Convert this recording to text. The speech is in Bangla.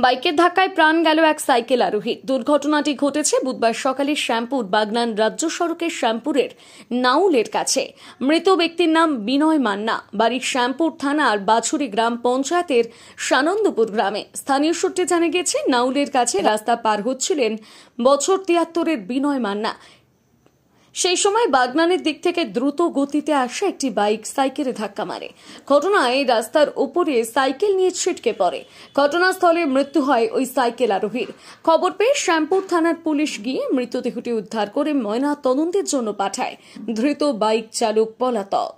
বাইকের ধাক্কায় প্রাণ গেল এক সাইকেল আরোহী। দুর্ঘটনাটি ঘটেছে বুধবার সকালে শ্যামপুর বাগনান রাজ্য সড়কের শ্যামপুরের নাউলের কাছে। মৃত ব্যক্তির নাম বিনয় মান্না, বাড়ি শ্যামপুর থানার বাছুরি গ্রাম পঞ্চায়েতের সানন্দপুর গ্রামে। স্থানীয় সূত্রে জানা গেছে, নাউলের কাছে রাস্তা পার হচ্ছিলেন বছর ৭৩-এর বিনয় মান্না। সেই সময় বাগনানের দিক থেকে দ্রুত গতিতে আসা একটি বাইক সাইকেলে ধাক্কা মারে। ঘটনায় রাস্তার উপরে সাইকেল নিয়ে ছিটকে পড়ে। ঘটনাস্থলে মৃত্যু হয় ওই সাইকেল আরোহীর। খবর পেয়ে শ্যামপুর থানার পুলিশ গিয়ে মৃতদেহটি উদ্ধার করে ময়না তদন্তের জন্য পাঠায়। ধৃত বাইক চালক পলাতক।